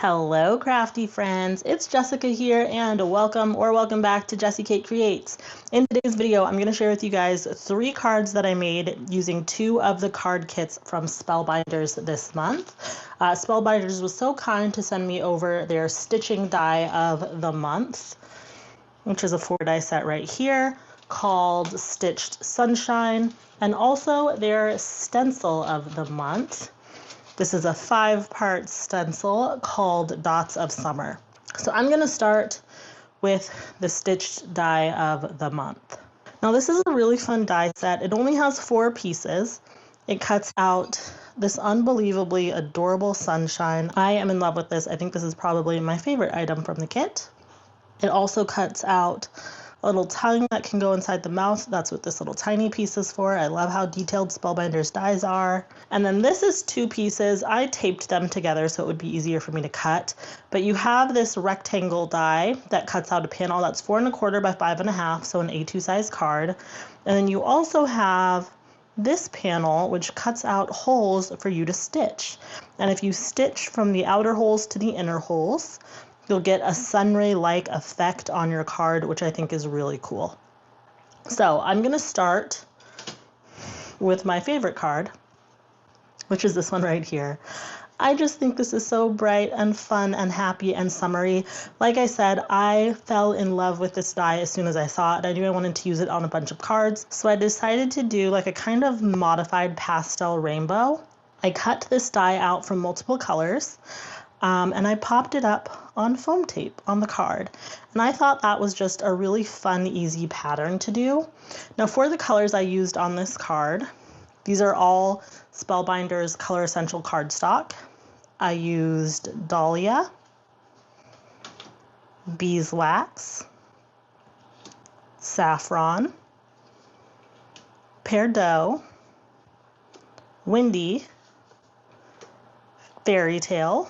Hello crafty friends, it's Jessica here and welcome back to Jessie Kate Creates. In today's video I'm going to share with you guys 3 cards that I made using 2 of the card kits from Spellbinders this month. Spellbinders was so kind to send me over their stitching die of the month, which is a 4 die set right here called Stitched Sunshine, and also their stencil of the month. This is a 5-part stencil called Dots of Summer. So I'm going to start with the stitched die of the month. Now this is a really fun die set. It only has 4 pieces. It cuts out this unbelievably adorable sunshine. I am in love with this. I think this is probably my favorite item from the kit. It also cuts out a little tongue that can go inside the mouth. That's what this little tiny piece is for. I love how detailed Spellbinders dies are. And then this is 2 pieces. I taped them together so it would be easier for me to cut. But you have this rectangle die that cuts out a panel that's 4 1/4 by 5 1/2, so an A2 size card. And then you also have this panel which cuts out holes for you to stitch. And if you stitch from the outer holes to the inner holes, you'll get a sunray-like effect on your card, which I think is really cool. So I'm going to start with my favorite card, which is this one right here. I just think this is so bright and fun and happy and summery. Like I said, I fell in love with this die as soon as I saw it. I knew I wanted to use it on a bunch of cards, so I decided to do like a kind of modified pastel rainbow. I cut this die out from multiple colors. And I popped it up on foam tape on the card. And I thought that was just a really fun, easy pattern to do. Now for the colors I used on this card, these are all Spellbinders Color Essential cardstock. I used Dahlia, Beeswax, Saffron, Peridot, Windy, Fairy Tale.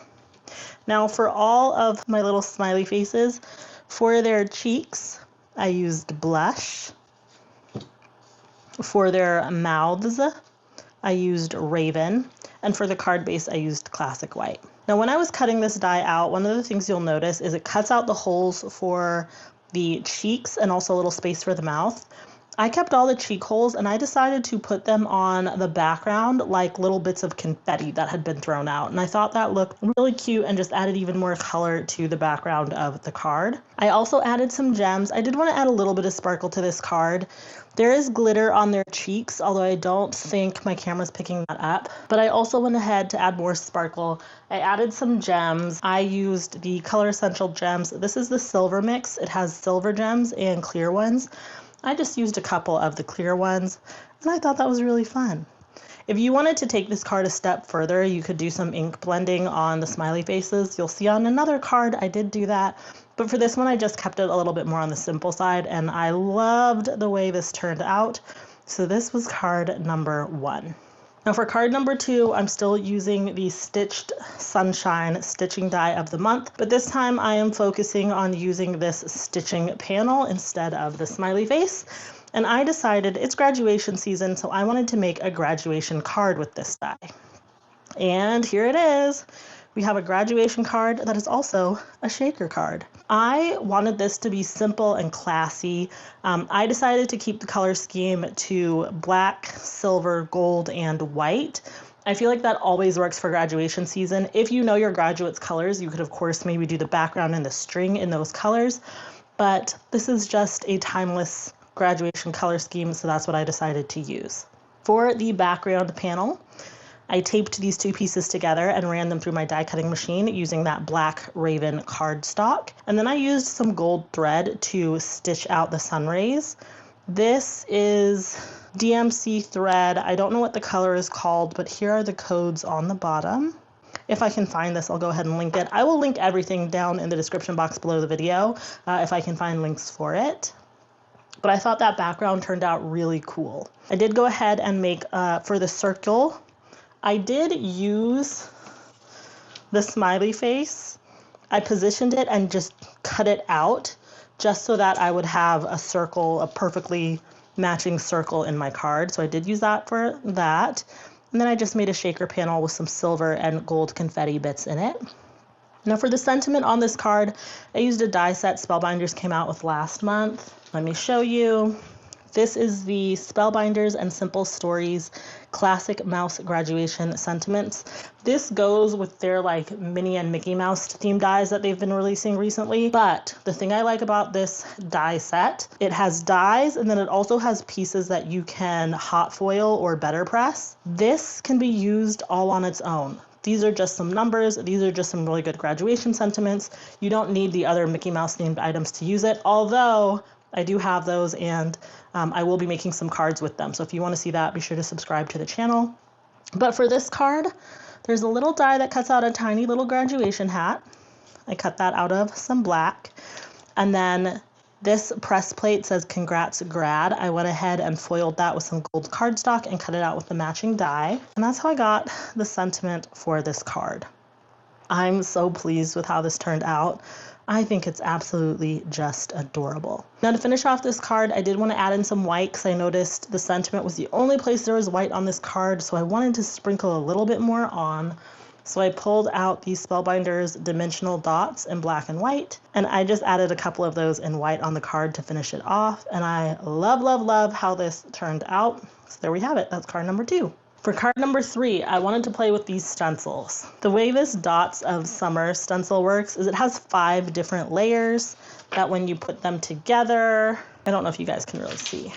Now for all of my little smiley faces, for their cheeks, I used blush. For their mouths, I used Raven. And for the card base, I used Classic White. Now when I was cutting this die out, one of the things you'll notice is it cuts out the holes for the cheeks and also a little space for the mouth. I kept all the cheek holes and I decided to put them on the background like little bits of confetti that had been thrown out. And I thought that looked really cute and just added even more color to the background of the card. I also added some gems. I did want to add a little bit of sparkle to this card. There is glitter on their cheeks, although I don't think my camera's picking that up. But I also went ahead to add more sparkle. I added some gems. I used the Color Essential gems. This is the silver mix. It has silver gems and clear ones. I just used a couple of the clear ones, and I thought that was really fun. If you wanted to take this card a step further, you could do some ink blending on the smiley faces. You'll see on another card I did do that, but for this one I just kept it a little bit more on the simple side, and I loved the way this turned out. So this was card number 1. Now for card number 2, I'm still using the Stitched Sunshine stitching die of the month, but this time I am focusing on using this stitching panel instead of the smiley face. And I decided it's graduation season, so I wanted to make a graduation card with this die. And here it is. We have a graduation card that is also a shaker card. I wanted this to be simple and classy. I decided to keep the color scheme to black, silver, gold, and white. I feel like that always works for graduation season. If you know your graduates' colors, you could of course maybe do the background and the string in those colors, but this is just a timeless graduation color scheme, so that's what I decided to use. For the background panel, I taped these 2 pieces together and ran them through my die cutting machine using that black Raven cardstock. And then I used some gold thread to stitch out the sun rays. This is DMC thread. I don't know what the color is called, but here are the codes on the bottom. If I can find this, I'll go ahead and link it. I will link everything down in the description box below the video if I can find links for it. But I thought that background turned out really cool. I did go ahead and make, for the circle, I did use the smiley face. I positioned it and just cut it out just so that I would have a circle, a perfectly matching circle in my card. So I did use that for that. And then I just made a shaker panel with some silver and gold confetti bits in it. Now for the sentiment on this card, I used a die set Spellbinders came out with last month. Let me show you. This is the Spellbinders and Simple Stories Classic Mouse Graduation Sentiments. This goes with their like Minnie and Mickey Mouse themed dies that they've been releasing recently. But the thing I like about this die set, it has dies and then it also has pieces that you can hot foil or better press. This can be used all on its own. These are just some numbers. These are just some really good graduation sentiments. You don't need the other Mickey Mouse themed items to use it, although I do have those and I will be making some cards with them. So if you want to see that, be sure to subscribe to the channel. But for this card, there's a little die that cuts out a tiny little graduation hat. I cut that out of some black. And then this press plate says congrats grad. I went ahead and foiled that with some gold cardstock and cut it out with the matching die. And that's how I got the sentiment for this card. I'm so pleased with how this turned out. I think it's absolutely just adorable. Now to finish off this card, I did want to add in some white because I noticed the sentiment was the only place there was white on this card, so I wanted to sprinkle a little bit more on. So I pulled out these Spellbinders dimensional dots in black and white, and I just added a couple of those in white on the card to finish it off, and I love, love, love how this turned out. So there we have it. That's card number 2. For card number 3, I wanted to play with these stencils. The way this Dots of Summer stencil works is it has 5 different layers that when you put them together, I don't know if you guys can really see.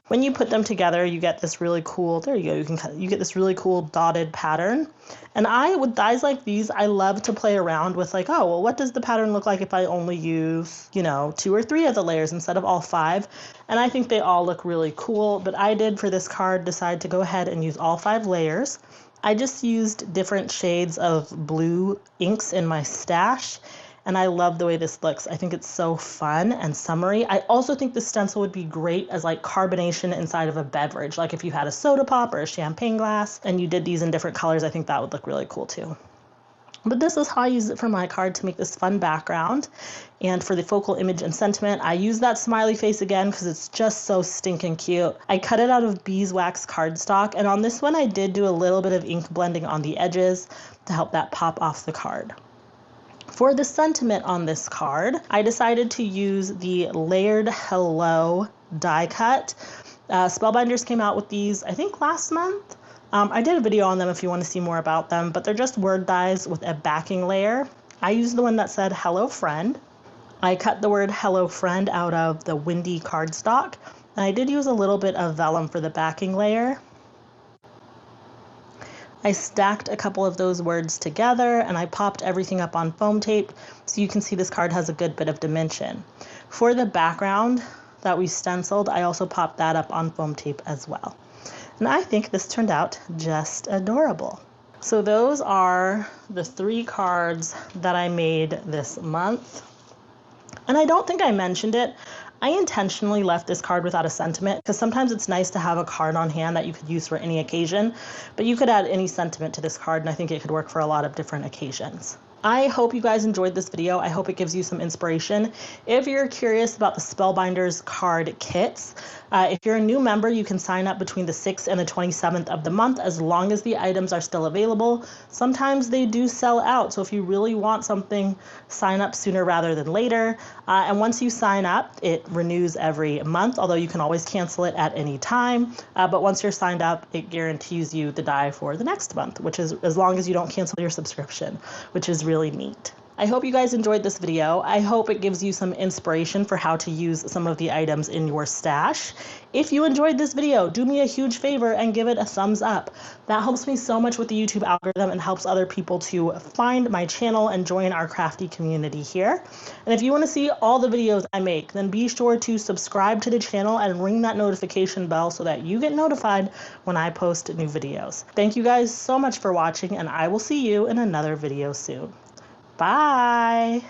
When you put them together, you get this really cool, there you go, you get this really cool dotted pattern. And with dies like these, I love to play around with like, oh, well, what does the pattern look like if I only use, 2 or 3 of the layers instead of all 5? And I think they all look really cool, but I did for this card decide to go ahead and use all 5 layers. I just used different shades of blue inks in my stash. And I love the way this looks. I think it's so fun and summery. I also think this stencil would be great as like carbonation inside of a beverage. Like if you had a soda pop or a champagne glass and you did these in different colors, I think that would look really cool too. But this is how I use it for my card to make this fun background. And for the focal image and sentiment, I use that smiley face again because it's just so stinking cute. I cut it out of Beeswax cardstock, and on this one I did do a little bit of ink blending on the edges to help that pop off the card. For the sentiment on this card, I decided to use the Layered Hello die cut. Spellbinders came out with these, I think, last month. I did a video on them if you want to see more about them, but they're just word dies with a backing layer. I used the one that said Hello Friend. I cut the word Hello Friend out of the Windy cardstock, and I did use a little bit of vellum for the backing layer. I stacked a couple of those words together and I popped everything up on foam tape so you can see this card has a good bit of dimension. For the background that we stenciled, I also popped that up on foam tape as well. And I think this turned out just adorable. So those are the 3 cards that I made this month. And I don't think I mentioned it. I intentionally left this card without a sentiment because sometimes it's nice to have a card on hand that you could use for any occasion, but you could add any sentiment to this card and I think it could work for a lot of different occasions. I hope you guys enjoyed this video. I hope it gives you some inspiration. If you're curious about the Spellbinders card kits, if you're a new member, you can sign up between the 6th and the 27th of the month as long as the items are still available. Sometimes they do sell out, so if you really want something, sign up sooner rather than later. And once you sign up, it renews every month, although you can always cancel it at any time. But once you're signed up, it guarantees you the die for the next month, which is as long as you don't cancel your subscription, which is really neat. I hope you guys enjoyed this video. I hope it gives you some inspiration for how to use some of the items in your stash. If you enjoyed this video, do me a huge favor and give it a thumbs up. That helps me so much with the YouTube algorithm and helps other people to find my channel and join our crafty community here. And if you want to see all the videos I make, then be sure to subscribe to the channel and ring that notification bell so that you get notified when I post new videos. Thank you guys so much for watching, and I will see you in another video soon. Bye!